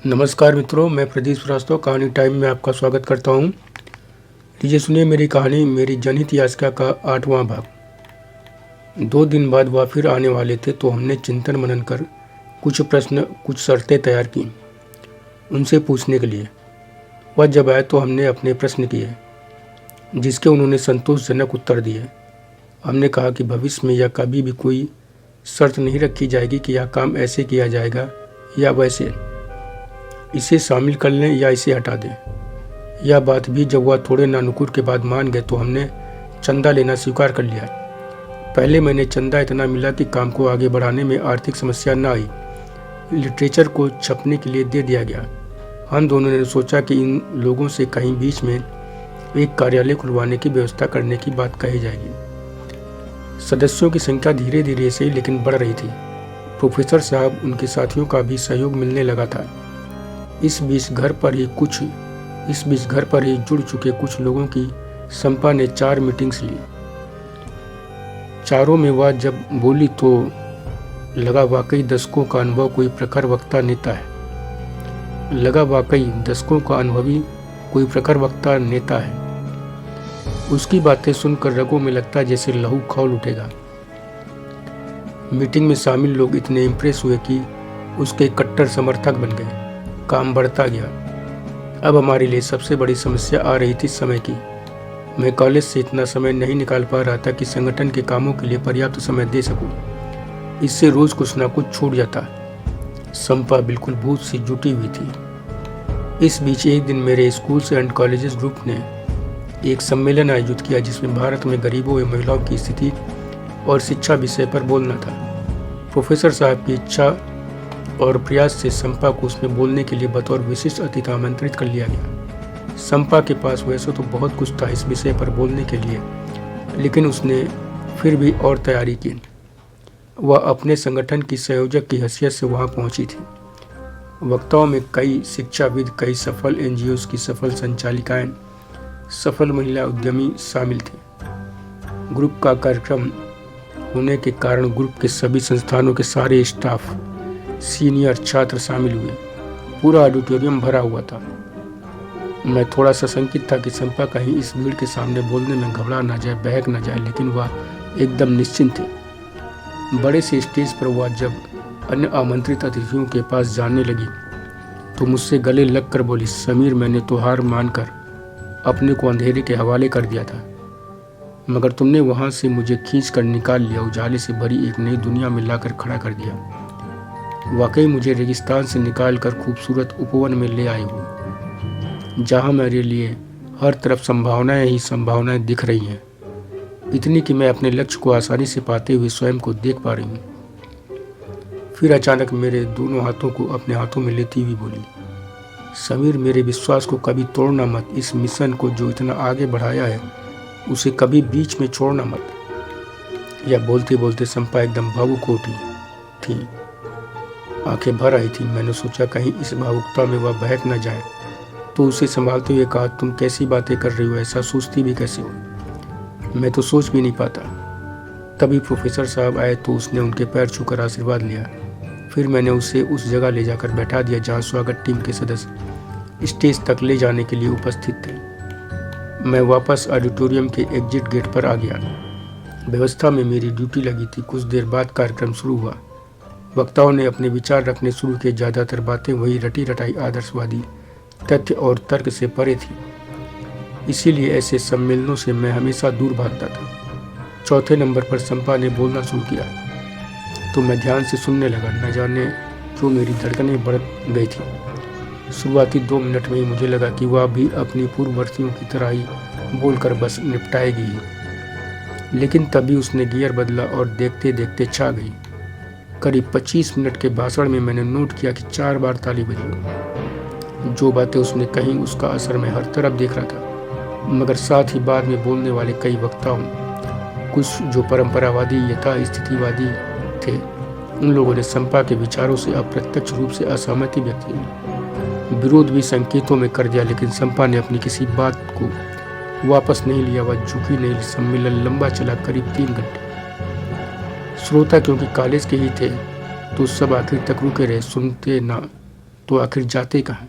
नमस्कार मित्रों, मैं प्रदीप श्रीवास्तव कहानी टाइम में आपका स्वागत करता हूँ। लीजिए सुनिए मेरी कहानी मेरी जनहित याचिका का 8वां भाग। 2 दिन बाद वह फिर आने वाले थे तो हमने चिंतन मनन कर कुछ प्रश्न कुछ शर्तें तैयार की उनसे पूछने के लिए। वह जब आए तो हमने अपने प्रश्न किए जिसके उन्होंने संतोषजनक उत्तर दिए। हमने कहा कि भविष्य में यह कभी भी कोई शर्त नहीं रखी जाएगी कि यह काम ऐसे किया जाएगा या वैसे, इसे शामिल कर लें या इसे हटा दें। यह बात भी जब वह थोड़े नानुकुर के बाद मान गए तो हमने चंदा लेना स्वीकार कर लिया। पहले महीने चंदा इतना मिला कि काम को आगे बढ़ाने में आर्थिक समस्या न आई। लिटरेचर को छपने के लिए दे दिया गया। हम दोनों ने सोचा कि इन लोगों से कहीं बीच में एक कार्यालय खुलवाने की व्यवस्था करने की बात कही जाएगी। सदस्यों की संख्या धीरे धीरे से लेकिन बढ़ रही थी। प्रोफेसर साहब उनके साथियों का भी सहयोग मिलने लगा था। इस बीच घर पर ही जुड़ चुके कुछ लोगों की संपा ने 4 मीटिंग्स ली। चारों में वह जब बोली तो लगा वाकई दशकों का अनुभव कोई प्रखर वक्ता नेता है। उसकी बातें सुनकर रगों में लगता जैसे लहू खौल उठेगा। मीटिंग में शामिल लोग इतने इम्प्रेस हुए कि उसके कट्टर समर्थक बन गए। काम बढ़ता गया। अब हमारे लिए सबसे बड़ी समस्या आ रही थी समय की। मैं कॉलेज से इतना समय नहीं निकाल पा रहा था कि संगठन के कामों के लिए पर्याप्त समय दे सकूं। इससे रोज कुछ ना कुछ छूट जाता। संपा बिल्कुल भूत सी जुटी हुई थी। इस बीच एक दिन मेरे स्कूल्स एंड कॉलेजेस ग्रुप ने एक सम्मेलन आयोजित किया जिसमें भारत में गरीबों एवं महिलाओं की स्थिति और शिक्षा विषय पर बोलना था। प्रोफेसर साहब की इच्छा और प्रयास से संपा को उसमें बोलने के लिए बतौर विशिष्ट अतिथि आमंत्रित कर लिया गया। संपा के पास वैसे तो बहुत कुछ था इस विषय पर बोलने के लिए, लेकिन उसने फिर भी और तैयारी की। वह अपने संगठन की संयोजक की हैसियत से वहां पहुंची थी। वक्ताओं में कई शिक्षाविद, कई सफल NGOs की सफल संचालिकाएं, सफल महिला उद्यमी शामिल थे। ग्रुप का कार्यक्रम होने के कारण ग्रुप के सभी संस्थानों के सारे स्टाफ, सीनियर छात्र शामिल हुए। पूरा ऑडिटोरियम भरा हुआ था। मैं थोड़ा सा शंकित था कि संपा कहीं इस भीड़ के सामने बोलने में घबरा ना जाए, बहक ना जाए, लेकिन वह एकदम निश्चिंत थी। बड़े से स्टेज पर वह जब अन्य आमंत्रित अतिथियों के पास जाने लगी तो मुझसे गले लग कर बोली, समीर, मैंने तो हार मानकर अपने को अंधेरे के हवाले कर दिया था, मगर तुमने वहां से मुझे खींच कर निकाल लिया, उजाले से भरी एक नई दुनिया में लाकर खड़ा कर दिया। वाकई मुझे रेगिस्तान से निकालकर खूबसूरत उपवन में ले आए हो, जहां मेरे लिए हर तरफ संभावनाएं ही संभावनाएं दिख रही हैं, इतनी कि मैं अपने लक्ष्य को आसानी से पाते हुए स्वयं को देख पा रही हूँ। फिर अचानक मेरे दोनों हाथों को अपने हाथों में लेती हुई बोली, समीर, मेरे विश्वास को कभी तोड़ना मत। इस मिशन को जो इतना आगे बढ़ाया है उसे कभी बीच में छोड़ना मत। यह बोलते बोलते संपा एकदम भावुक हो उठी थी। आंखें भर आई थी। मैंने सोचा कहीं इस भावुकता में वह बहक न जाए, तो उसे संभालते हुए कहा, तुम कैसी बातें कर रही हो, ऐसा सोचती भी कैसे हो? मैं तो सोच भी नहीं पाता। तभी प्रोफेसर साहब आए तो उसने उनके पैर छूकर आशीर्वाद लिया। फिर मैंने उसे उस जगह ले जाकर बैठा दिया जहाँ स्वागत टीम के सदस्य स्टेज तक ले जाने के लिए उपस्थित थे। मैं वापस ऑडिटोरियम के एग्जिट गेट पर आ गया। व्यवस्था में मेरी ड्यूटी लगी थी। कुछ देर बाद कार्यक्रम शुरू हुआ। वक्ताओं ने अपने विचार रखने शुरू किए। ज़्यादातर बातें वही रटी रटाई आदर्शवादी, तथ्य और तर्क से परे थी। इसीलिए ऐसे सम्मेलनों से मैं हमेशा दूर भागता था। चौथे नंबर पर संपा ने बोलना शुरू किया तो मैं ध्यान से सुनने लगा। न जाने क्यों मेरी धड़कनें बढ़ गई थी। शुरुआती 2 मिनट में ही मुझे लगा कि वह भी अपनी पूर्ववर्तियों की तरह ही बोलकर बस निपटाएगी ही। लेकिन तभी उसने गियर बदला और देखते देखते छा गई। करीब 25 मिनट के भाषण में मैंने नोट किया कि 4 बार ताली बजी। जो बातें उसने कही उसका असर मैं हर तरफ देख रहा था, मगर साथ ही बाद में बोलने वाले कई वक्ताओं, कुछ जो परंपरावादी यथा स्थितिवादी थे, उन लोगों ने संपा के विचारों से अप्रत्यक्ष रूप से असहमति व्यक्त की। विरोध भी संकेतों में कर दिया, लेकिन संपा ने अपनी किसी बात को वापस नहीं लिया। वह झुकी नहीं। सम्मेलन लंबा चला, करीब 3 घंटे। श्रोता क्योंकि कॉलेज के ही थे तो सब आखिर तक रुके रहे। सुनते ना तो आखिर जाते कहाँ?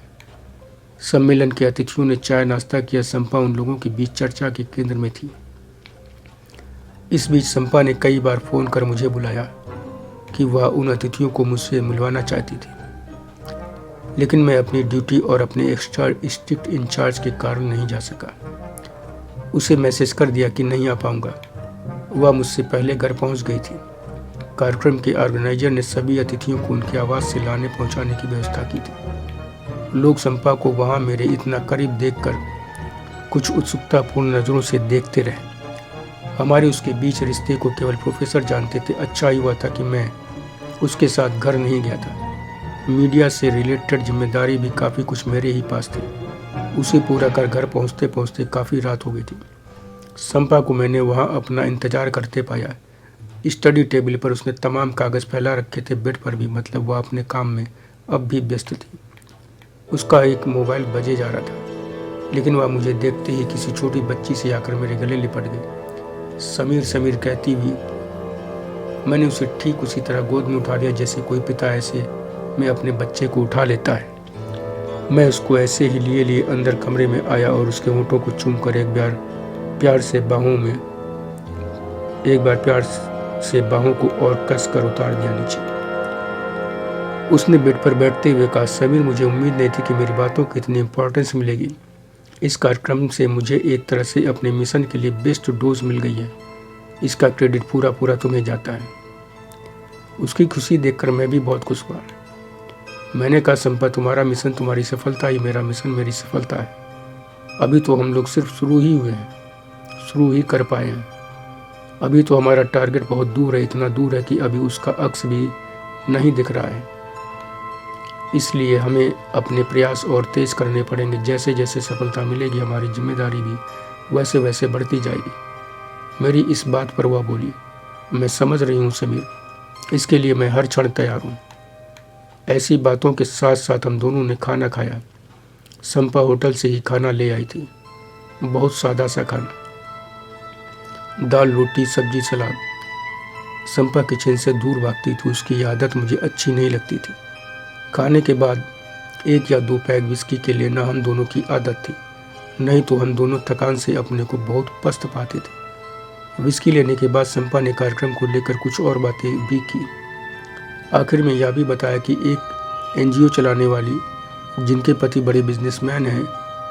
सम्मेलन के अतिथियों ने चाय नाश्ता किया। संपा उन लोगों के बीच चर्चा के केंद्र में थी। इस बीच संपा ने कई बार फ़ोन कर मुझे बुलाया कि वह उन अतिथियों को मुझसे मिलवाना चाहती थी, लेकिन मैं अपनी ड्यूटी और अपने एक्स्ट्रा स्ट्रिक्ट इंचार्ज के कारण नहीं जा सका। उसे मैसेज कर दिया कि नहीं आ पाऊंगा। वह मुझसे पहले घर पहुंच गई थी। कार्यक्रम के ऑर्गेनाइजर ने सभी अतिथियों को उनके आवास से लाने पहुंचाने की व्यवस्था की थी। लोग संपा को वहां मेरे इतना करीब देखकर कुछ उत्सुकतापूर्ण नज़रों से देखते रहे। हमारे उसके बीच रिश्ते को केवल प्रोफेसर जानते थे। अच्छा ही हुआ था कि मैं उसके साथ घर नहीं गया था। मीडिया से रिलेटेड जिम्मेदारी भी काफ़ी कुछ मेरे ही पास थी। उसे पूरा कर घर पहुंचते पहुंचते काफ़ी रात हो गई थी। संपा को मैंने वहां अपना इंतजार करते पाया। स्टडी टेबल पर उसने तमाम कागज़ फैला रखे थे, बेड पर भी, मतलब वह अपने काम में अब भी व्यस्त थी। उसका एक मोबाइल बजे जा रहा था, लेकिन वह मुझे देखते ही किसी छोटी बच्ची से आकर मेरे गले लिपट गई। समीर समीर कहती हुई मैंने उसे ठीक उसी तरह गोद में उठा लिया जैसे कोई पिता ऐसे में अपने बच्चे को उठा लेता है। मैं उसको ऐसे ही लिए लिए अंदर कमरे में आया और उसके होंठों को चूमकर एक बार प्यार से बाहों को और कसकर उतार दिया नीचे। उसने बेड पर बैठते हुए कहा, समीर, मुझे उम्मीद नहीं थी कि मेरी बातों को इतनी इम्पोर्टेंस मिलेगी। इस कार्यक्रम से मुझे एक तरह से अपने मिशन के लिए बेस्ट डोज मिल गई है। इसका क्रेडिट पूरा तुम्हें जाता है। उसकी खुशी देखकर मैं भी बहुत खुश हुआ। मैंने कहा, संपा, तुम्हारा मिशन तुम्हारी सफलता ही मेरा मिशन मेरी सफलता है। अभी तो हम लोग सिर्फ शुरू ही हुए हैं, शुरू ही कर पाए हैं। अभी तो हमारा टारगेट बहुत दूर है, इतना दूर है कि अभी उसका अक्स भी नहीं दिख रहा है। इसलिए हमें अपने प्रयास और तेज करने पड़ेंगे। जैसे जैसे सफलता मिलेगी हमारी जिम्मेदारी भी वैसे वैसे बढ़ती जाएगी। मेरी इस बात पर वह बोली, मैं समझ रही हूँ समीर, इसके लिए मैं हर क्षण तैयार हूँ। ऐसी बातों के साथ साथ हम दोनों ने खाना खाया। संपा होटल से ही खाना ले आई थी, बहुत सादा सा खाना, दाल रोटी सब्जी सलाद। संपा किचन से दूर भागती थी, उसकी आदत मुझे अच्छी नहीं लगती थी। खाने के बाद 1 या 2 पैग विस्की के लेना हम दोनों की आदत थी, नहीं तो हम दोनों थकान से अपने को बहुत पस्त पाते थे। विस्की लेने के बाद संपा ने कार्यक्रम को लेकर कुछ और बातें भी की। आखिर में यह भी बताया कि एक एनजीओ चलाने वाली, जिनके पति बड़े बिजनेसमैन हैं,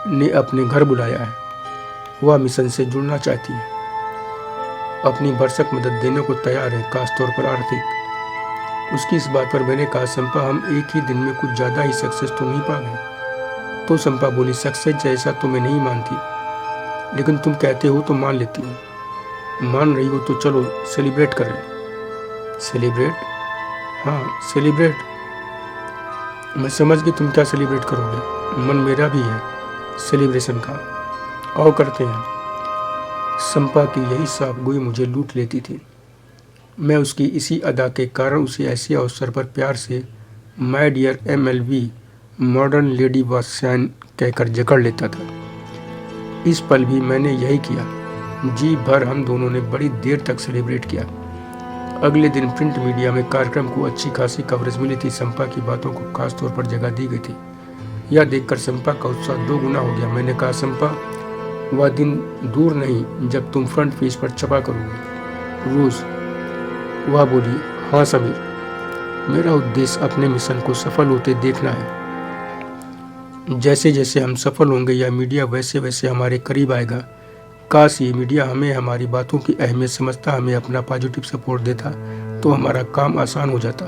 ने अपने घर बुलाया है। वह मिशन से जुड़ना चाहती है, अपनी भरसक मदद देने को तैयार है, खासतौर पर आर्थिक। उसकी इस बात पर मैंने कहा, संपा, हम एक ही दिन में कुछ ज़्यादा ही सक्सेस तो नहीं पा गए। तो संपा बोली, सक्सेस जैसा तो मैं नहीं मानती, लेकिन तुम कहते हो तो मान लेती हूँ। मान रही हो तो चलो सेलिब्रेट करें। सेलिब्रेट? हाँ, सेलिब्रेट। मैं समझ गई तुम क्या सेलिब्रेट करोगे। मन मेरा भी है सेलिब्रेशन का, आओ करते हैं। संपा की यही साफ गोई मुझे लूट लेती थी। मैं उसकी इसी अदा के कारण उसे ऐसे अवसर पर प्यार से my dear MLV modern lady Vatsyayan कहकर जकड़ लेता था। इस पल भी मैंने यही किया। जी भर हम दोनों ने बड़ी देर तक सेलिब्रेट किया। अगले दिन प्रिंट मीडिया में कार्यक्रम को अच्छी खासी कवरेज मिली थी। संपा की बातों को खास तौर पर जगह दी गई थी। यह देखकर संपा का उत्साह 2 गुना हो गया। मैंने कहा, संपा, वह दिन दूर नहीं जब तुम फ्रंट पेज पर छपा करोगे रोज। वह बोली, हाँ समीर, मेरा उद्देश्य अपने मिशन को सफल होते देखना है। जैसे जैसे हम सफल होंगे या मीडिया वैसे वैसे हमारे करीब आएगा। काश ये मीडिया हमें हमारी बातों की अहमियत समझता, हमें अपना पॉजिटिव सपोर्ट देता, तो हमारा काम आसान हो जाता।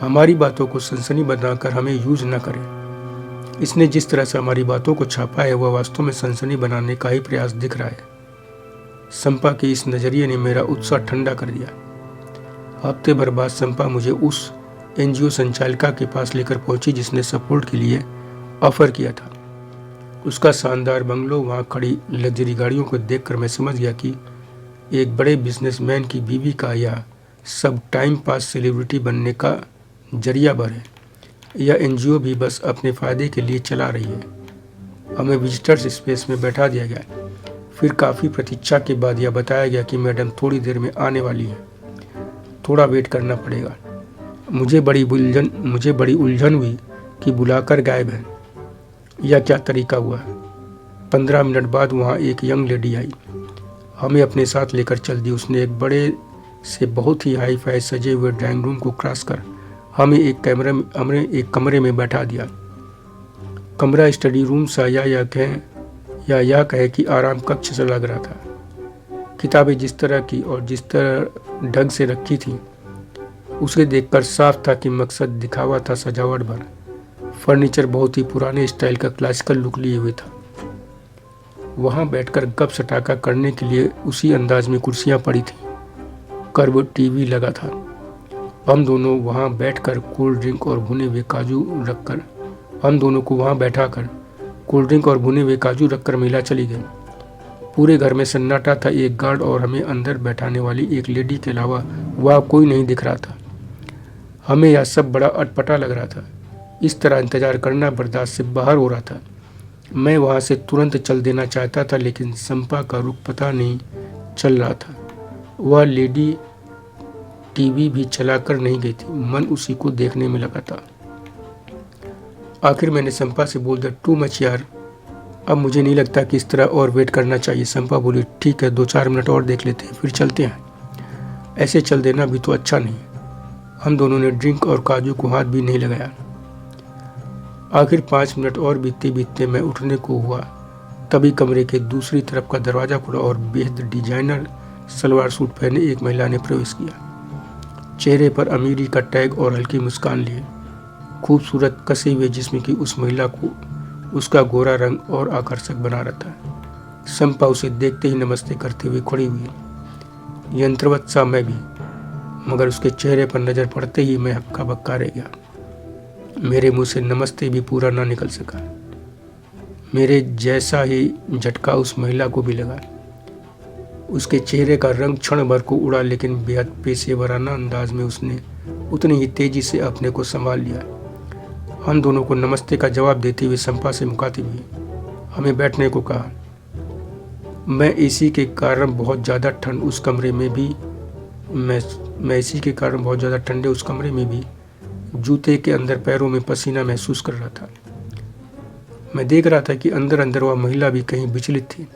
हमारी बातों को सनसनी बनाकर हमें यूज न करें। इसने जिस तरह से हमारी बातों को छापा है वह वास्तव में सनसनी बनाने का ही प्रयास दिख रहा है। संपा के इस नज़रिए ने मेरा उत्साह ठंडा कर दिया। हफ्ते भर बाद संपा मुझे उस एनजीओ संचालिका के पास लेकर पहुंची जिसने सपोर्ट के लिए ऑफर किया था। उसका शानदार बंगलो, वहाँ खड़ी लग्जरी गाड़ियों को देखकर मैं समझ गया कि एक बड़े बिजनेसमैन की बीवी का यह सब टाइम पास सेलिब्रिटी बनने का जरिया भर है। यह एनजीओ भी बस अपने फ़ायदे के लिए चला रही है। हमें विजिटर्स स्पेस में बैठा दिया गया। फिर काफ़ी प्रतीक्षा के बाद यह बताया गया कि मैडम थोड़ी देर में आने वाली है, थोड़ा वेट करना पड़ेगा। मुझे बड़ी उलझन हुई कि बुलाकर गायब है। यह क्या तरीका हुआ? 15 मिनट बाद वहाँ एक यंग लेडी आई, हमें अपने साथ लेकर चल दी। उसने एक बड़े से बहुत ही हाई फाई सजे हुए ड्राइंग रूम को क्रॉस कर हमें एक कमरे में बैठा दिया। कमरा स्टडी रूम सा या यह कहे कि आराम कक्ष से लग रहा था। किताबें जिस तरह की और जिस तरह ढंग से रखी थी, उसे देखकर साफ था कि मकसद दिखावा था सजावट भर। फर्नीचर बहुत ही पुराने स्टाइल का क्लासिकल लुक लिए हुए था। वहाँ बैठकर गप सटाका करने के लिए उसी अंदाज में कुर्सियाँ पड़ी थी। कर्व टीवी लगा था। हम दोनों वहाँ बैठकर कोल्ड ड्रिंक और भुने हुए काजू रखकर महिला चली गई। पूरे घर में सन्नाटा था। एक गार्ड और हमें अंदर बैठाने वाली एक लेडी के अलावा वहाँ कोई नहीं दिख रहा था। हमें यह सब बड़ा अटपटा लग रहा था। इस तरह इंतजार करना बर्दाश्त से बाहर हो रहा था। मैं वहाँ से तुरंत चल देना चाहता था, लेकिन संपा का रुख पता नहीं चल रहा था। वह लेडी टीवी भी चलाकर नहीं गई थी। मन उसी को देखने में लगा था। आखिर मैंने संपा से बोल दिया, टू मच यार, अब मुझे नहीं लगता कि इस तरह और वेट करना चाहिए। संपा बोली, ठीक है, 2-4 मिनट और देख लेते हैं, फिर चलते हैं। ऐसे चल देना भी तो अच्छा नहीं। हम दोनों ने ड्रिंक और काजू को हाथ भी नहीं लगाया। आखिर 5 मिनट और बीतते बीतते मैं उठने को हुआ, तभी कमरे के दूसरी तरफ का दरवाज़ा खुला और बेहद डिजाइनर सलवार सूट पहने एक महिला ने प्रवेश किया। चेहरे पर अमीरी का टैग और हल्की मुस्कान लिए खूबसूरत कसे हुए जिस्म की उस महिला को उसका गोरा रंग और आकर्षक बना रहा था। संपा उसे देखते ही नमस्ते करते हुए खड़ी हुई। यंत्रवत सा मैं भी, मगर उसके चेहरे पर नजर पड़ते ही मैं हक्का बक्का रह गया। मेरे मुंह से नमस्ते भी पूरा ना निकल सका। मेरे जैसा ही झटका उस महिला को भी लगा। उसके चेहरे का रंग क्षण भर को उड़ा, लेकिन बेहद पेशेवराना अंदाज में उसने उतनी ही तेजी से अपने को संभाल लिया। हम दोनों को नमस्ते का जवाब देते हुए संपा से मुखातिब हुई, हमें बैठने को कहा। मैं एसी के कारण बहुत ज़्यादा ठंडे उस कमरे में भी जूते के अंदर पैरों में पसीना महसूस कर रहा था। मैं देख रहा था कि अंदर अंदर वह महिला भी कहीं विचलित थी।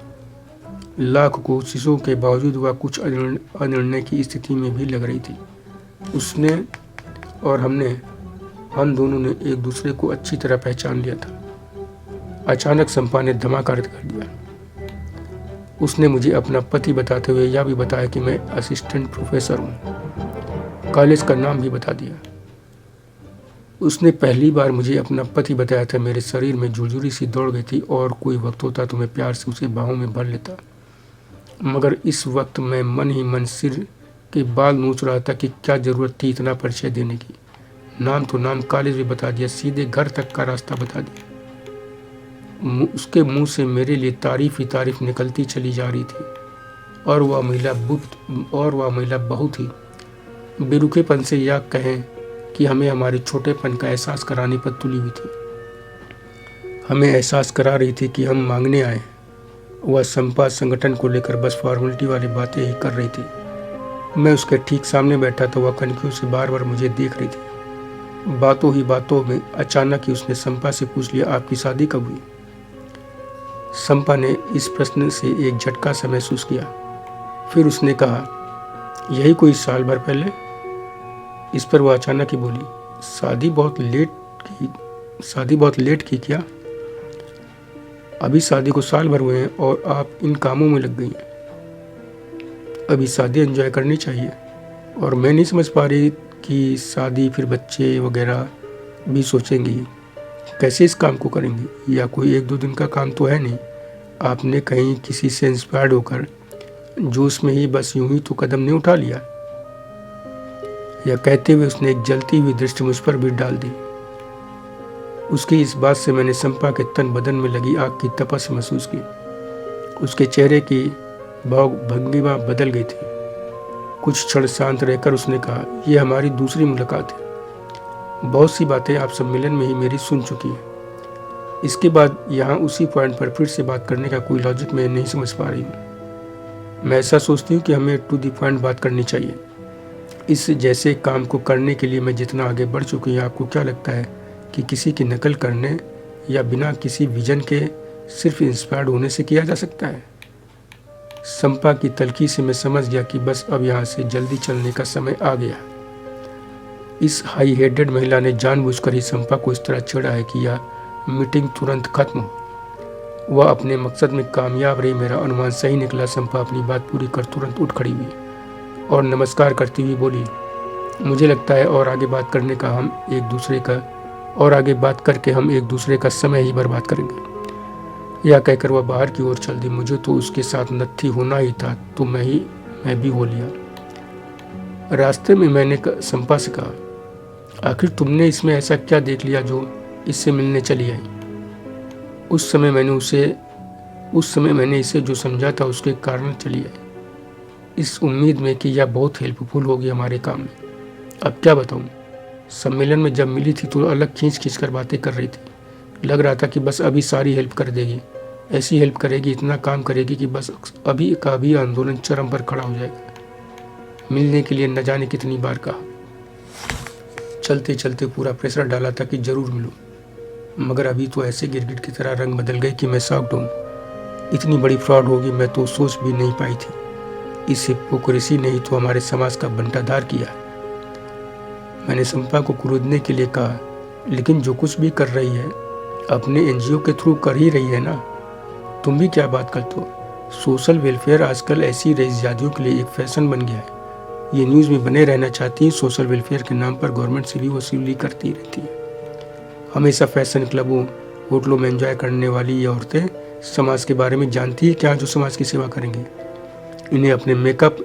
लाख कोशिशों के बावजूद वह कुछ अनिर्णय की स्थिति में भी लग रही थी। उसने और हम दोनों ने एक दूसरे को अच्छी तरह पहचान लिया था। अचानक संपा ने धमाका कर दिया। उसने मुझे अपना पति बताते हुए यह भी बताया कि मैं असिस्टेंट प्रोफेसर हूँ। कॉलेज का नाम भी बता दिया। उसने पहली बार मुझे अपना पति बताया था। मेरे शरीर में झुरझुरी सी दौड़ गई थी और कोई वक्त होता तो मैं प्यार से उसे बाहों में भर लेता, मगर इस वक्त मैं मन ही मन सिर के बाल नोच रहा था कि क्या ज़रूरत थी इतना परिचय देने की। नाम तो नाम, कॉलेज भी बता दिया, सीधे घर तक का रास्ता बता दिया। उसके मुंह से मेरे लिए तारीफ ही तारीफ निकलती चली जा रही थी। और वह महिला बहुत ही बेरुखेपन से या कहें कि हमें हमारे छोटेपन का एहसास कराने पर तुली हुई थी। हमें एहसास करा रही थी कि हम मांगने आए। वह संपा संगठन को लेकर बस फॉर्मेलिटी वाली बातें ही कर रही थी। मैं उसके ठीक सामने बैठा तो वह कनखियों से बार बार मुझे देख रही थी। बातों ही बातों में अचानक ही उसने संपा से पूछ लिया, आपकी शादी कब हुई? संपा ने इस प्रश्न से एक झटका सा महसूस किया। फिर उसने कहा, यही कोई साल भर पहले। इस पर वह अचानक ही बोली, शादी बहुत लेट की क्या? अभी शादी को साल भर हुए हैं और आप इन कामों में लग गई हैं। अभी शादी एंजॉय करनी चाहिए। और मैं नहीं समझ पा रही कि शादी फिर बच्चे वगैरह भी सोचेंगी, कैसे इस काम को करेंगी? या कोई 1-2 दिन का काम तो है नहीं। आपने कहीं किसी से इंस्पायर्ड होकर जोश में ही बस यूं ही तो कदम नहीं उठा लिया? यह कहते हुए उसने एक जलती हुई दृष्टि मुझ पर भी डाल दी। उसकी इस बात से मैंने संपा के तन बदन में लगी आग की तपस महसूस की। उसके चेहरे की भंगिमा बदल गई थी। कुछ क्षण शांत रहकर उसने कहा, यह हमारी दूसरी मुलाकात है। बहुत सी बातें आप सम्मेलन में ही मेरी सुन चुकी हैं। इसके बाद यहाँ उसी पॉइंट पर फिर से बात करने का कोई लॉजिक मैं नहीं समझ पा रही हूँ। मैं ऐसा सोचती हूँ कि हमें टू द पॉइंट बात करनी चाहिए। इस जैसे काम को करने के लिए मैं जितना आगे बढ़ चुकी हूँ, आपको क्या लगता है कि किसी की नकल करने या बिना किसी विजन के सिर्फ इंस्पायर्ड होने से किया जा सकता है। संपा की तल्खी से मैं समझ गया कि बस अब यहाँ से जल्दी चलने का समय आ गया। इस हाई हेडेड महिला ने जानबूझकर ही संपा को इस तरह छेड़ा है कि यह मीटिंग तुरंत खत्म हो। वह अपने मकसद में कामयाब रही। मेरा अनुमान सही निकला। संपा अपनी बात पूरी कर तुरंत उठ खड़ी हुई और नमस्कार करती हुई बोली, मुझे लगता है और आगे बात करके हम एक दूसरे का समय ही बर्बाद करेंगे। यह कहकर वह बाहर की ओर चल दी। मुझे तो उसके साथ नत्थी होना ही था, तो मैं भी हो लिया। रास्ते में मैंने संपा से कहा, आखिर तुमने इसमें ऐसा क्या देख लिया जो इससे मिलने चली आई? उस समय मैंने इसे जो समझा था उसके कारण चली आई, इस उम्मीद में कि यह बहुत हेल्पफुल होगी हमारे काम में। अब क्या बताऊं, सम्मेलन में जब मिली थी तो अलग खींच कर बातें कर रही थी। लग रहा था कि बस अभी सारी हेल्प कर देगी, ऐसी हेल्प करेगी, इतना काम करेगी कि बस अभी का अभी आंदोलन चरम पर खड़ा हो जाएगा। मिलने के लिए न जाने कितनी बार कहा, चलते चलते पूरा प्रेशर डाला था कि जरूर मिलूं, मगर अभी तो ऐसे गिरगिट की तरह रंग बदल गए कि मैं शॉक्ड हूं। इतनी बड़ी फ्रॉड होगी मैं तो सोच भी नहीं पाई थी। इस हिपोक्रेसी ने ही तो हमारे समाज का बंटाधार किया है। मैंने संपा को क्रोधने के लिए कहा, लेकिन जो कुछ भी कर रही है अपने एनजीओ के थ्रू कर ही रही है ना। तुम भी क्या बात करते हो? सोशल वेलफेयर आजकल ऐसी रईसजादियों के लिए एक फैशन बन गया है। ये न्यूज़ में बने रहना चाहती है, सोशल वेलफेयर के नाम पर गवर्नमेंट से भी वसूली करती रहती है। हमेशा फैशन क्लबों होटलों में एंजॉय करने वाली ये औरतें समाज के बारे में जानती है क्या जो समाज की सेवा करेंगे? इन्हें अपने मेकअप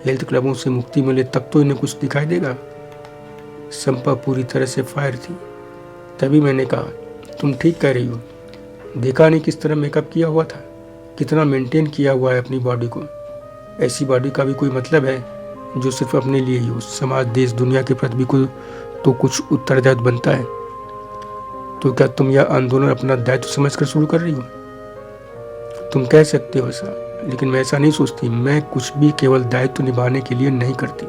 हेल्थ क्लबों से मुक्ति मिले तब तो इन्हें कुछ दिखाई देगा। संपा पूरी तरह से फायर थी। तभी मैंने कहा, तुम ठीक कह रही हो। देखा नहीं किस तरह मेकअप किया हुआ था, कितना मेंटेन किया हुआ है अपनी बॉडी को। ऐसी बॉडी का भी कोई मतलब है जो सिर्फ अपने लिए ही हो? समाज देश दुनिया के प्रति भी कोई तो कुछ उत्तरदायित्व बनता है। तो क्या तुम यह आंदोलन अपना दायित्व समझकर शुरू कर रही हो? तुम कह सकते हो ऐसा, लेकिन मैं ऐसा नहीं सोचती। मैं कुछ भी केवल दायित्व निभाने के लिए नहीं करती।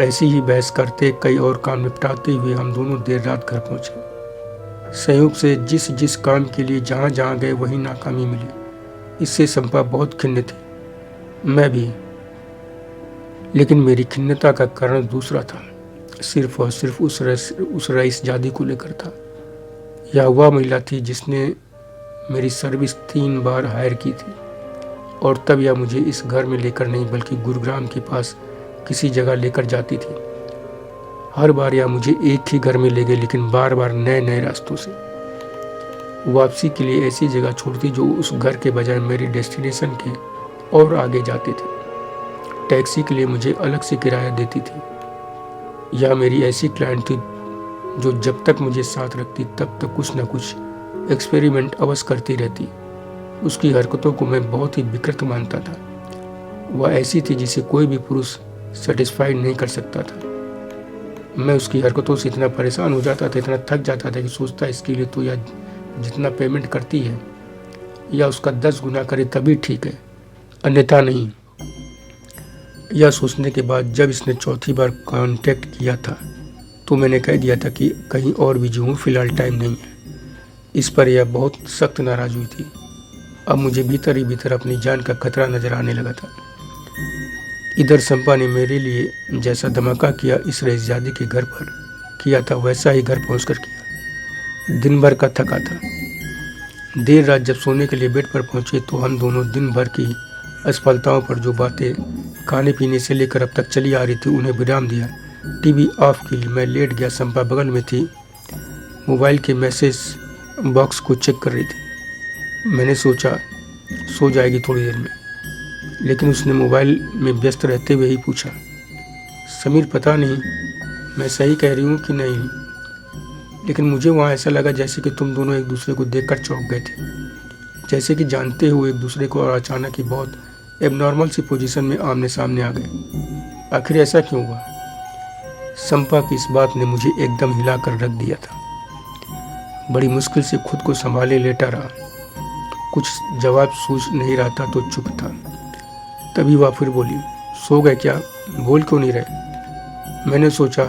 ऐसी ही बहस करते कई और काम निपटाते हुए हम दोनों देर रात घर पहुंचे। संयोग से जिस काम के लिए जहां जहां गए वहीं नाकामी मिली। इससे संपा बहुत खिन्न थी, मैं भी। लेकिन मेरी खिन्नता का कारण दूसरा था, सिर्फ और सिर्फ उस रईसजादी को लेकर था। यह वह महिला थी जिसने मेरी सर्विस 3 बार हायर की थी, और तब यह मुझे इस घर में लेकर नहीं बल्कि गुरुग्राम के पास किसी जगह लेकर जाती थी। हर बार यह मुझे एक ही घर में ले गई, लेकिन बार बार नए नए रास्तों से। वापसी के लिए ऐसी जगह छोड़ती जो उस घर के बजाय मेरी डेस्टिनेशन के और आगे जाते थे। टैक्सी के लिए मुझे अलग से किराया देती थी। यह मेरी ऐसी क्लाइंट थी जो जब तक मुझे साथ रखती तब तक कुछ न कुछ एक्सपेरिमेंट अवश्य करती रहती। उसकी हरकतों को मैं बहुत ही विकृत मानता था। वह ऐसी थी जिसे कोई भी पुरुष सेटिस्फाइड नहीं कर सकता था। मैं उसकी हरकतों से इतना परेशान हो जाता था, इतना थक जाता था कि सोचता इसके लिए तो यह जितना पेमेंट करती है या उसका 10 गुना करे तभी ठीक है, अन्यथा नहीं। यह सोचने के बाद जब इसने चौथी बार कांटेक्ट किया था तो मैंने कह दिया था कि कहीं और बिजी हूँ, फिलहाल टाइम नहीं है। इस पर यह बहुत सख्त नाराज हुई थी। अब मुझे भीतर ही भीतर अपनी जान का खतरा नजर आने लगा था। इधर संपा ने मेरे लिए जैसा धमाका किया इस रईसजादी के घर पर किया था, वैसा ही घर पहुंचकर किया। दिन भर का थका था। देर रात जब सोने के लिए बेड पर पहुंचे तो हम दोनों दिन भर की असफलताओं पर जो बातें खाने पीने से लेकर अब तक चली आ रही थी उन्हें विराम दिया। टीवी ऑफ की। मैं लेट गया। संपा बगल में थी, मोबाइल के मैसेज बॉक्स को चेक कर रही थी। मैंने सोचा सो जाएगी थोड़ी देर में, लेकिन उसने मोबाइल में व्यस्त रहते हुए ही पूछा, समीर पता नहीं मैं सही कह रही हूँ कि नहीं, लेकिन मुझे वहाँ ऐसा लगा जैसे कि तुम दोनों एक दूसरे को देखकर चौंक गए थे, जैसे कि जानते हो एक दूसरे को, और अचानक ही बहुत एबनॉर्मल सी पोजीशन में आमने सामने आ गए। आखिर ऐसा क्यों हुआ? संपा की इस बात ने मुझे एकदम हिलाकर रख दिया था। बड़ी मुश्किल से खुद को संभाले लेटा रहा। कुछ जवाब सूझ नहीं रहा था तो चुप था। तभी वह फिर बोली, सो गए क्या? बोल क्यों नहीं रहे? मैंने सोचा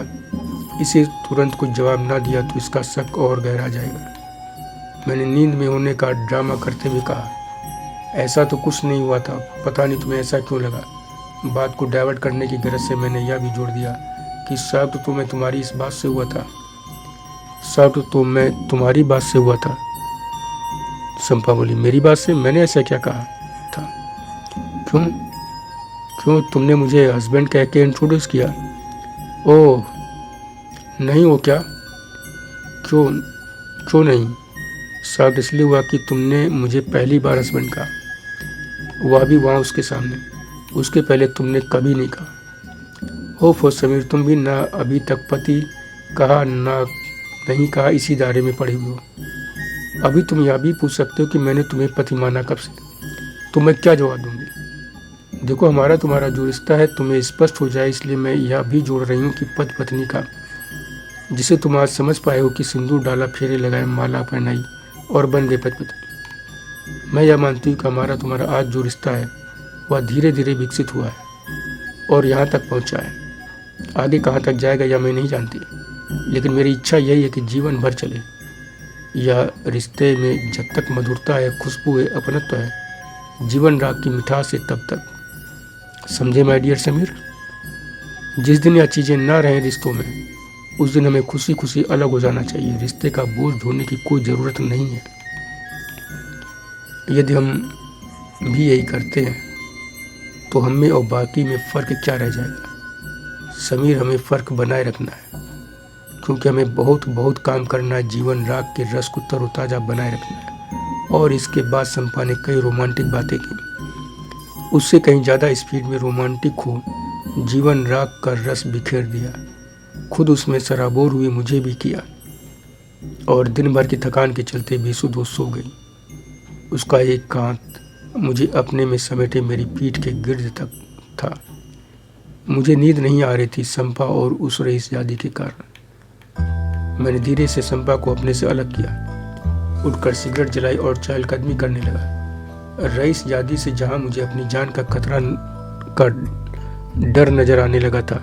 इसे तुरंत कुछ जवाब ना दिया तो इसका शक और गहरा जाएगा। मैंने नींद में होने का ड्रामा करते हुए कहा, ऐसा तो कुछ नहीं हुआ था, पता नहीं तुम्हें ऐसा क्यों लगा। बात को डाइवर्ट करने की गरज से मैंने यह भी जोड़ दिया कि शायद तो तुम्हें तुम्हारी इस बात से हुआ था। शायद तो मैं तुम्हारी बात से हुआ था। संपा बोली, मेरी बात से? मैंने ऐसा क्या कहा था? क्यों क्यों तुमने मुझे हस्बैंड कह के इंट्रोड्यूस किया? ओह नहीं, हो क्या? क्यों क्यों नहीं? शायद इसलिए हुआ कि तुमने मुझे पहली बार हस्बैंड कहा, वह भी वहाँ उसके सामने। उसके पहले तुमने कभी नहीं कहा। ओफो समीर, तुम भी ना अभी तक पति कहा ना नहीं कहा इसी दायरे में पड़े हुए हो। अभी तुम यह भी पूछ सकते हो कि मैंने तुम्हें पति माना कब से, तो मैं क्या जवाब दूंगी? देखो, हमारा तुम्हारा जो रिश्ता है तुम्हें स्पष्ट हो जाए इसलिए मैं यह भी जोड़ रही हूँ कि पति पत्नी का, जिसे तुम आज समझ पाए हो कि सिंदूर डाला, फेरे लगाए, माला पहनाई और बन गए पति पत्नी। मैं यह मानती हूँ कि हमारा तुम्हारा आज जो रिश्ता है वह धीरे धीरे विकसित हुआ है और यहाँ तक पहुँचा है। आगे कहाँ तक जाएगा यह मैं नहीं जानती, लेकिन मेरी इच्छा यही है कि जीवन भर चले। यह रिश्ते में जब तक मधुरता है, खुशबू है, अपनत्व है, जीवन राग की मिठास है, तब तक। समझे माय डियर समीर? जिस दिन यह चीज़ें ना रहें रिश्तों में, उस दिन हमें खुशी खुशी अलग हो जाना चाहिए। रिश्ते का बोझ ढोने की कोई ज़रूरत नहीं है। यदि हम भी यही करते हैं तो हम में और बाकी में फ़र्क क्या रह जाएगा? समीर, हमें फ़र्क बनाए रखना है, क्योंकि हमें बहुत बहुत काम करना है। जीवन राग के रस को तरोताज़ा बनाए रखना है। और इसके बाद संपा ने कई रोमांटिक बातें की। उससे कहीं ज़्यादा स्पीड में रोमांटिक हो जीवन राग का रस बिखेर दिया। खुद उसमें सराबोर हुई मुझे भी किया और दिन भर की थकान के चलते बेसुध सो गई। उसका एक कांत मुझे अपने में समेटे मेरी पीठ के गिर्द तक था। मुझे नींद नहीं आ रही थी संपा और उस रईसजादी के कारण। मैंने धीरे से संपा को अपने से अलग किया, उठकर सिगरेट जलाई और चहलकदमी करने लगा। रईसजादी से जहाँ मुझे अपनी जान का खतरा का डर नजर आने लगा था,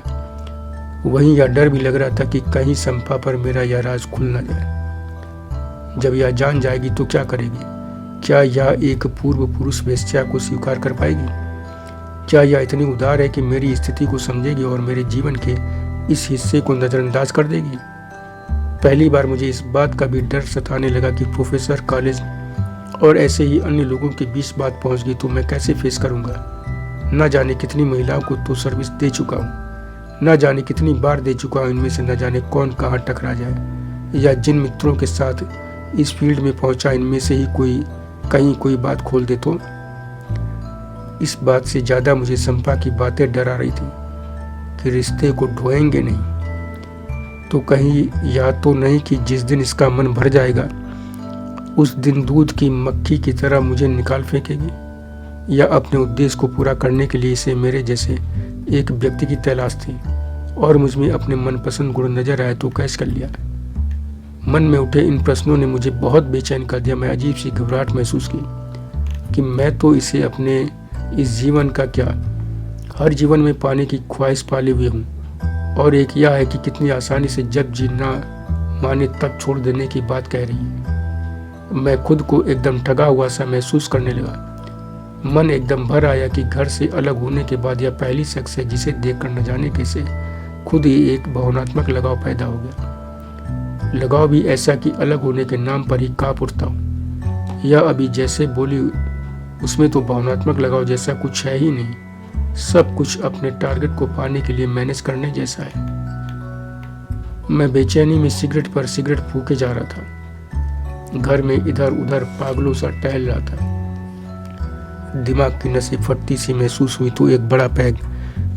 वहीं यह डर भी लग रहा था कि कहीं संपा पर मेरा यह राज खुल न जाए। जब यह जान जाएगी तो क्या करेगी? क्या यह एक पूर्व पुरुष वेश्या को स्वीकार कर पाएगी? क्या यह इतनी उदार है कि मेरी स्थिति को समझेगी और मेरे जीवन के इस हिस्से को नज़रअंदाज कर देगी? पहली बार मुझे इस बात का भी डर सताने लगा कि प्रोफेसर, कॉलेज और ऐसे ही अन्य लोगों के बीच बात पहुंच गई तो मैं कैसे फेस करूंगा। न जाने कितनी महिलाओं को तो सर्विस दे चुका हूँ, न जाने कितनी बार दे चुका हूँ। इनमें से न जाने कौन कहाँ टकरा जाए, या जिन मित्रों के साथ इस फील्ड में पहुंचा इनमें से ही कोई कहीं कोई बात खोल दे तो। इस बात से ज़्यादा मुझे संपा की बातें डरा रही थी कि रिश्ते को ढोएंगे नहीं तो कहीं या तो नहीं कि जिस दिन इसका मन भर जाएगा उस दिन दूध की मक्खी की तरह मुझे निकाल फेंकेगी, या अपने उद्देश्य को पूरा करने के लिए इसे मेरे जैसे एक व्यक्ति की तलाश थी और मुझमें अपने मनपसंद गुण नजर आए तो कैश कर लिया। मन में उठे इन प्रश्नों ने मुझे बहुत बेचैन कर दिया। मैं अजीब सी घबराहट महसूस की कि मैं तो इसे अपने इस जीवन का क्या, हर जीवन में पाने की ख्वाहिश पाले हुए हूँ, और एक यह है कि कितनी आसानी से जब जीना माने तब छोड़ देने की बात कह रही है। मैं खुद को एकदम ठगा हुआ सा महसूस करने लगा। मन एकदम भर आया कि घर से अलग होने के बाद यह पहली शख्स है जिसे देखकर न जाने कैसे खुद ही एक भावनात्मक लगाव पैदा हो गया। लगाव भी ऐसा कि अलग होने के नाम पर ही कांप उठता हूँ। यह अभी जैसे बोली उसमें तो भावनात्मक लगाव जैसा कुछ है ही नहीं। सब कुछ अपने टारगेट को पाने के लिए मैनेज करने जैसा है। मैं बेचैनी में सिगरेट पर सिगरेट फूके जा रहा था। घर में इधर उधर पागलों सा टहल रहा था। दिमाग की नसें फटती सी महसूस हुई तो एक बड़ा पैग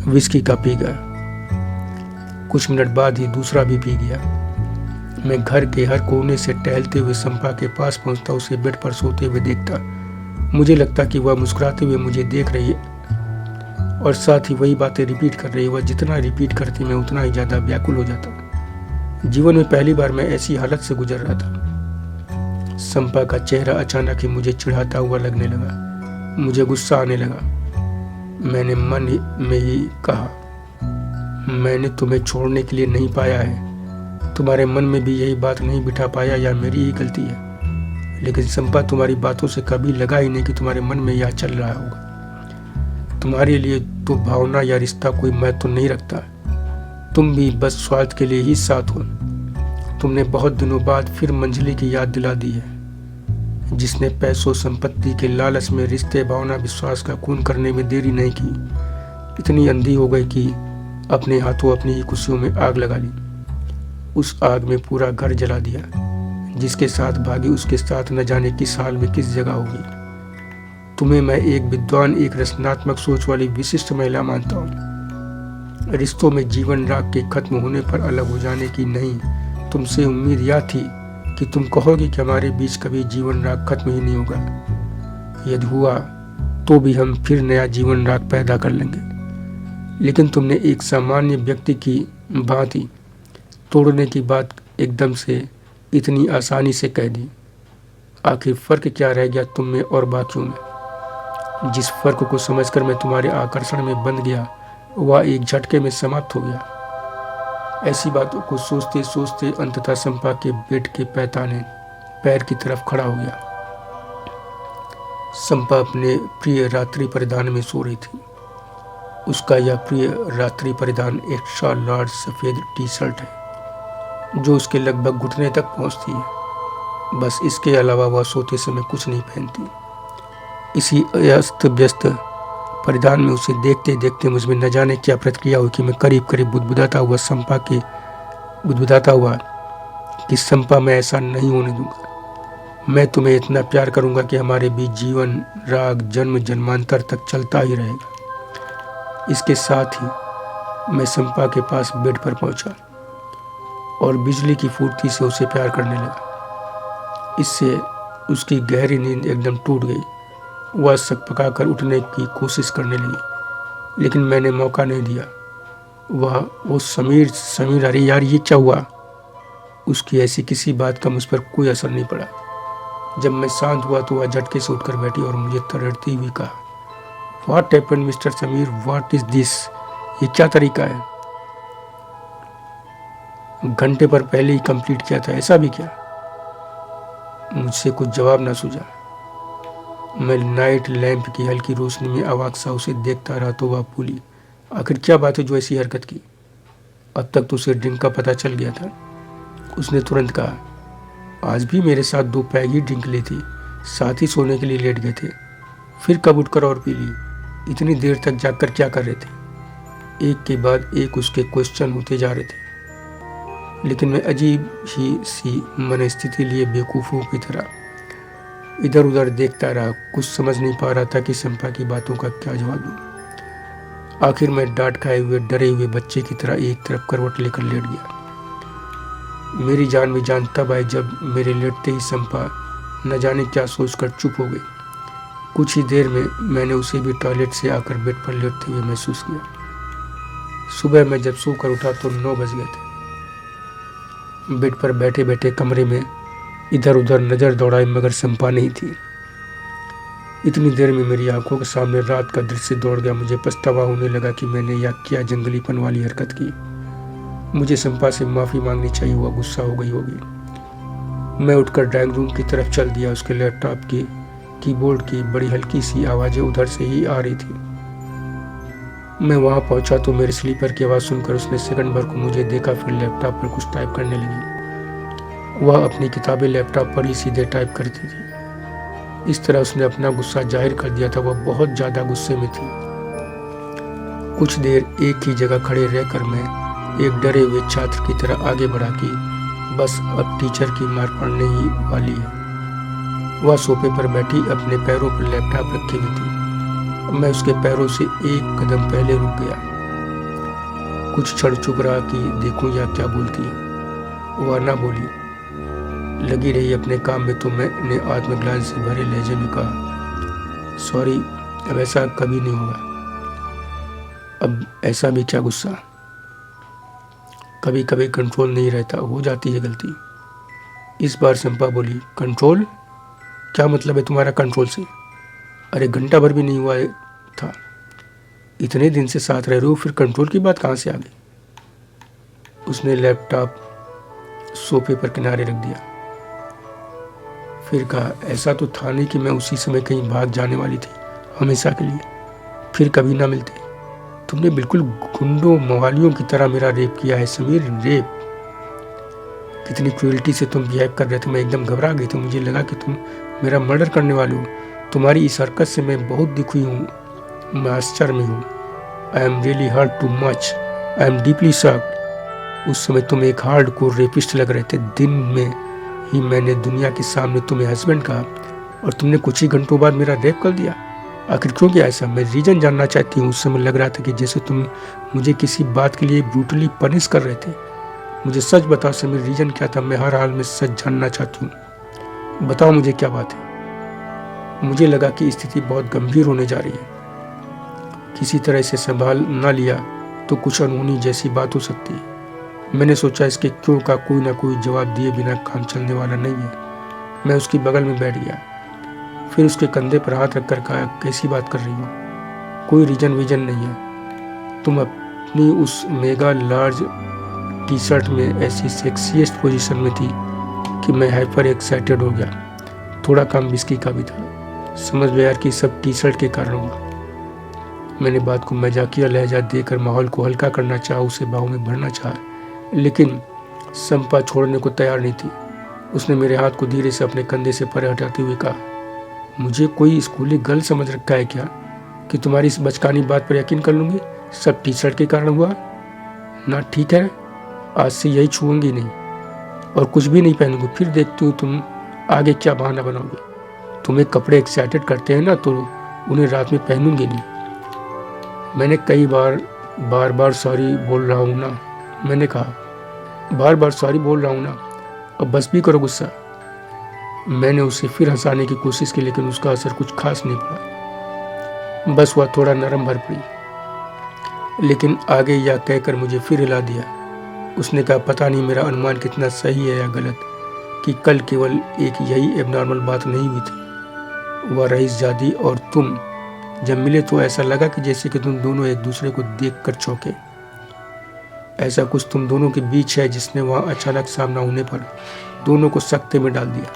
विस्की का पी गया। कुछ मिनट बाद ही दूसरा भी पी गया। मैं घर के हर कोने से टहलते हुए संपा के पास पहुंचता, उसे बेड पर सोते हुए देखता। मुझे लगता कि वह मुस्कुराते हुए मुझे देख रही है और साथ ही वही बातें रिपीट कर रही है। वह जितना रिपीट करती मैं उतना ही ज़्यादा व्याकुल हो जाता। जीवन में पहली बार मैं ऐसी हालत से गुजर रहा था। संपा का चेहरा अचानक ही मुझे चिढ़ाता हुआ लगने लगा। मुझे गुस्सा आने लगा। मैंने मन में ही कहा, मैंने तुम्हें छोड़ने के लिए नहीं पाया है, तुम्हारे मन में भी यही बात नहीं बिठा पाया या मेरी ही गलती है? लेकिन संपा, तुम्हारी बातों से कभी लगा ही नहीं कि तुम्हारे मन में यह चल रहा होगा। तुम्हारे लिए तो भावना या रिश्ता कोई महत्व तो नहीं रखता। तुम भी बस स्वार्थ के लिए ही साथ हो। तुमने बहुत दिनों बाद फिर मंजली की याद दिला दी है, जिसने पैसों संपत्ति के लालच में रिश्ते, भावना, विश्वास का खून करने में देरी नहीं की। इतनी अंधी हो गई कि अपने हाथों अपनी ही खुशियों में आग लगा ली। उस आग में पूरा घर जला दिया। जिसके साथ भागी उसके साथ न जाने किस हाल में किस जगह होगी। तुम्हें मैं एक विद्वान, एक रचनात्मक सोच वाली विशिष्ट महिला मानता हूँ। रिश्तों में जीवन राग के खत्म होने पर अलग हो जाने की नहीं, तुमसे उम्मीद यह थी कि तुम कहोगे कि हमारे बीच कभी जीवन राग खत्म ही नहीं होगा। यदि हुआ तो भी हम फिर नया जीवन राग पैदा कर लेंगे। लेकिन तुमने एक सामान्य व्यक्ति की भांति तोड़ने की बात एकदम से इतनी आसानी से कह दी। आखिर फर्क क्या रह गया तुम में और बाकियों में? जिस फर्क को समझकर मैं तुम्हारे आकर्षण में बंध गया, वह एक झटके में समाप्त हो गया। ऐसी बातों को सोचते सोचते अंततः संपा के बेड के पैताने पैर की तरफ खड़ा हो गया। संपा अपने प्रिय रात्रि परिधान में सो रही थी। उसका यह प्रिय रात्रि परिधान एक्स्ट्रा लार्ज सफेद टी शर्ट है, जो उसके लगभग घुटने तक पहुंचती है। बस इसके अलावा वह सोते समय कुछ नहीं पहनती। इसी अस्त व्यस्त परिधान में उसे देखते देखते मुझ में न जाने क्या प्रतिक्रिया हुई कि मैं करीब करीब बुदबुदाता हुआ कि संपा, मैं ऐसा नहीं होने दूंगा। मैं तुम्हें इतना प्यार करूंगा कि हमारे बीच जीवन राग जन्म जन्मांतर तक चलता ही रहेगा। इसके साथ ही मैं संपा के पास बेड पर पहुंचा और बिजली की फुर्ती से उसे प्यार करने लगा। इससे उसकी गहरी नींद एकदम टूट गई। वह सकपकाकर उठने की कोशिश करने लगी, लेकिन मैंने मौका नहीं दिया। वो समीर, अरे यार ये क्या हुआ? उसकी ऐसी किसी बात का मुझ पर कोई असर नहीं पड़ा। जब मैं शांत हुआ तो वह झटके से उठकर बैठी और मुझे तरड़ती हुई कहा, what happened mister Sameer, what is this? ये क्या तरीका है? घंटे पर पहले ही कंप्लीट किया था, ऐसा भी क्या? मुझसे कुछ जवाब ना सूझा। मैं नाइट लैंप की हल्की रोशनी में अवाक सा उसे देखता रहा तो वह बोली, आखिर क्या बात है जो ऐसी हरकत की? अब तक तो उसे ड्रिंक का पता चल गया था। उसने तुरंत कहा, आज भी मेरे साथ 2 पैग ही ड्रिंक ली थी, साथ ही सोने के लिए लेट गए थे, फिर कब उठकर और पी ली। इतनी देर तक जागकर क्या कर रहे थे? एक के बाद एक उसके क्वेश्चन होते जा रहे थे, लेकिन मैं अजीब ही सी मन स्थिति लिए बेवकूफ़ों की तरह इधर उधर देखता रहा। कुछ समझ नहीं पा रहा था कि संपा की बातों का क्या जवाब दूं। आखिर मैं डांट खाए हुए डरे हुए बच्चे की तरह एक तरफ करवट लेकर लेट गया। मेरी जान में जान तब आई जब मेरे लेटते ही संपा न जाने क्या सोचकर चुप हो गई। कुछ ही देर में मैंने उसे भी टॉयलेट से आकर बेड पर लेटते हुए महसूस किया। सुबह मैं जब सोकर उठा तो 9 बज गए थे। बेड पर बैठे बैठे कमरे में इधर उधर नज़र दौड़ाई, मगर संपा नहीं थी। इतनी देर में मेरी आंखों के सामने रात का दृश्य दौड़ गया। मुझे पछतावा होने लगा कि मैंने यह क्या जंगलीपन वाली हरकत की। मुझे संपा से माफ़ी मांगनी चाहिए, हुआ गुस्सा हो गई होगी। मैं उठकर ड्राइंग रूम की तरफ चल दिया। उसके लैपटॉप की कीबोर्ड की बड़ी हल्की सी आवाज़ें उधर से ही आ रही थी। मैं वहाँ पहुँचा तो मेरे स्लीपर की आवाज़ सुनकर उसने सेकंड भर को मुझे देखा, फिर लैपटॉप पर कुछ टाइप करने लगी। वह अपनी किताबें लैपटॉप पर ही सीधे टाइप करती थी। इस तरह उसने अपना गुस्सा जाहिर कर दिया था। वह बहुत ज़्यादा गुस्से में थी। कुछ देर एक ही जगह खड़े रहकर मैं एक डरे हुए छात्र की तरह आगे बढ़ा कि बस अब टीचर की मार पड़ने ही वाली है। वह सोफे पर बैठी अपने पैरों पर लैपटॉप रखी हुई थी। मैं उसके पैरों से एक कदम पहले रुक गया। कुछ क्षण चुप रहा कि देखूं या क्या बोलती है। वह ना बोली, लगी रही अपने काम में। तो मैंने आत्मग्लानि से भरे लहजे में कहा, सॉरी, अब ऐसा कभी नहीं होगा। अब ऐसा भी क्या गुस्सा, कभी कभी कंट्रोल नहीं रहता, हो जाती है गलती। इस बार संपा बोली, कंट्रोल? क्या मतलब है तुम्हारा कंट्रोल से? अरे घंटा भर भी नहीं हुआ था, इतने दिन से साथ रह रहे हो, फिर कंट्रोल की बात कहाँ से आ गई? उसने लैपटॉप सोफे पर किनारे रख दिया। फिर कहा, ऐसा तो था नहीं कि मैं उसी समय कहीं भाग जाने वाली थी हमेशा के लिए, फिर कभी ना मिलते। तुमने बिल्कुल गुंडों मवालियों की तरह मेरा रेप किया है समीर, रेप। कितनी क्रूएल्टी से तुम बिहेव कर रहे थे, मैं एकदम घबरा गई थी। मुझे लगा कि तुम मेरा मर्डर करने वाले हो। तुम्हारी इस हरकत से मैं बहुत दुखी हूँ, मैं आश्चर्य में हूँ। I am really hurt too much, I am deeply shocked. उस समय तुम एक हार्ड कोर रेपिस्ट लग रहे थे। दिन में ही मैंने दुनिया के सामने तुम्हें हस्बैंड कहा और तुमने कुछ ही घंटों बाद मेरा रेप कर दिया। आखिर क्यों किया ऐसा? मैं रीजन जानना चाहती हूँ। उस समय लग रहा था कि जैसे तुम मुझे किसी बात के लिए ब्रूटली पनिश कर रहे थे। मुझे सच बताओ समीर, रीजन क्या था? मैं हर हाल में सच जानना चाहती हूँ। बताओ मुझे क्या बात है। मुझे लगा कि स्थिति बहुत गंभीर होने जा रही है। किसी तरह इसे संभाल ना लिया तो कुछ अनहोनी जैसी बात हो सकती है। मैंने सोचा इसके क्यों का कोई ना कोई जवाब दिए बिना काम चलने वाला नहीं है। मैं उसकी बगल में बैठ गया, फिर उसके कंधे पर हाथ रखकर कहा, कैसी बात कर रही हो? कोई रीजन वीजन नहीं है। तुम अपनी उस मेगा लार्ज टी शर्ट में ऐसी सेक्सीएस्ट पोजीशन में थी कि मैं हाइपर एक्साइटेड हो गया। थोड़ा काम विस्की का भी था। समझ लो यार कि सब टी शर्ट के कारण हुआ। मैंने बात को मजाकिया लहजा देकर माहौल को हल्का करना चाहा, उसे बाहों में भरना चाहा, लेकिन संपा छोड़ने को तैयार नहीं थी। उसने मेरे हाथ को धीरे से अपने कंधे से परे हटाते हुए कहा, मुझे कोई स्कूली गर्ल समझ रखा है क्या कि तुम्हारी इस बचकानी बात पर यकीन कर लूँगी? सब टी शर्ट के कारण हुआ ना? ठीक है, आज से यही छूऊंगी नहीं और कुछ भी नहीं पहनूंगी। फिर देखती हूँ तुम आगे क्या बहाना बनाओगे। तुम्हें कपड़े एक्साइटेड करते हैं ना, तो उन्हें रात में पहनूंगी नहीं। मैंने कई बार सॉरी बोल रहा हूँ ना। मैंने कहा, बार सॉरी बोल रहा हूँ ना, अब बस भी करो गुस्सा। मैंने उसे फिर हंसाने की कोशिश की, लेकिन उसका असर कुछ खास नहीं पड़ा। बस वह थोड़ा नरम भर पड़ी, लेकिन आगे यह कहकर मुझे फिर हिला दिया। उसने कहा, पता नहीं मेरा अनुमान कितना सही है या गलत कि कल केवल एक यही एबनॉर्मल बात नहीं हुई थी। वह रईसजादी और तुम जब मिले तो ऐसा लगा कि जैसे कि तुम दोनों एक दूसरे को देखकर चौंके। ऐसा कुछ तुम दोनों के बीच है जिसने वहाँ अचानक सामना होने पर दोनों को सकते में डाल दिया।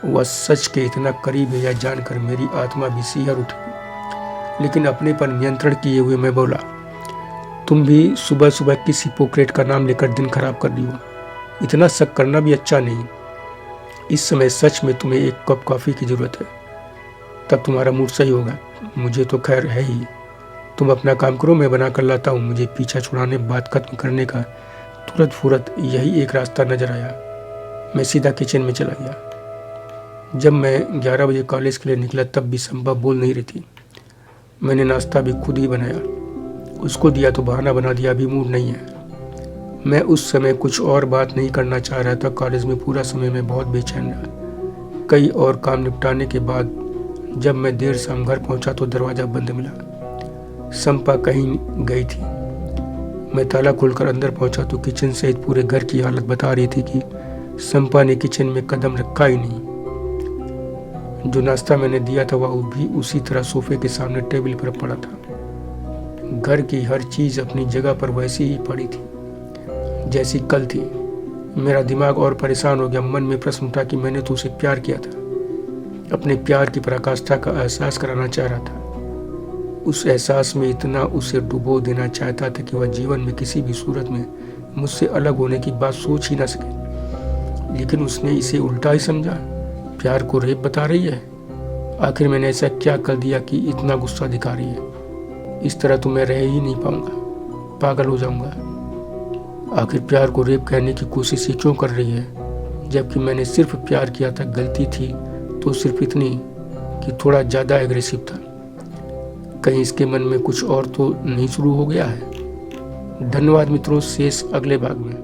वह सच के इतना करीब है यह जानकर मेरी आत्मा भी सिहर उठी, लेकिन अपने पर नियंत्रण किए हुए मैं बोला, तुम भी सुबह सुबह किसी हिपोक्रेट का नाम लेकर दिन खराब कर रही हो। इतना शक करना भी अच्छा नहीं। इस समय सच में तुम्हें एक कप कॉफ़ी की ज़रूरत है, तब तुम्हारा मूड सही होगा। मुझे तो खैर है ही। तुम अपना काम करो, मैं बना कर लाता हूँ। मुझे पीछा छुड़ाने, बात खत्म करने का तुरंत फुरत यही एक रास्ता नजर आया। मैं सीधा किचन में चला गया। जब मैं 11 बजे कॉलेज के लिए निकला तब भी संभव बोल नहीं रही थी। मैंने नाश्ता भी खुद ही बनाया, उसको दिया तो बहाना बना दिया अभी मूड नहीं है। मैं उस समय कुछ और बात नहीं करना चाह रहा था। कॉलेज में पूरा समय मैं बहुत बेचैन रहा। कई और काम निपटाने के बाद जब मैं देर शाम घर पहुंचा तो दरवाज़ा बंद मिला। संपा कहीं गई थी। मैं ताला खोलकर अंदर पहुंचा तो किचन सहित पूरे घर की हालत बता रही थी कि संपा ने किचन में कदम रखा ही नहीं। जो नाश्ता मैंने दिया था वह भी उसी तरह सोफे के सामने टेबल पर पड़ा था। घर की हर चीज़ अपनी जगह पर वैसी ही पड़ी थी जैसी कल थी। मेरा दिमाग और परेशान हो गया। मन में प्रश्न उठा कि मैंने तो उसे प्यार किया था, अपने प्यार की पराकाष्ठा का एहसास कराना चाह रहा था। उस एहसास में इतना उसे डुबो देना चाहता था कि वह जीवन में किसी भी सूरत में मुझसे अलग होने की बात सोच ही ना सके। लेकिन उसने इसे उल्टा ही समझा, प्यार को रेप बता रही है। आखिर मैंने ऐसा क्या कर दिया कि इतना गुस्सा दिखा रही है? इस तरह तो मैं रह ही नहीं पाऊंगा, पागल हो जाऊंगा। आखिर प्यार को रेप कहने की कोशिश ही क्यों कर रही है, जबकि मैंने सिर्फ प्यार किया था। गलती थी तो सिर्फ इतनी कि थोड़ा ज़्यादा एग्रेसिव था। कहीं इसके मन में कुछ और तो नहीं शुरू हो गया है। धन्यवाद मित्रों, शेष अगले भाग में।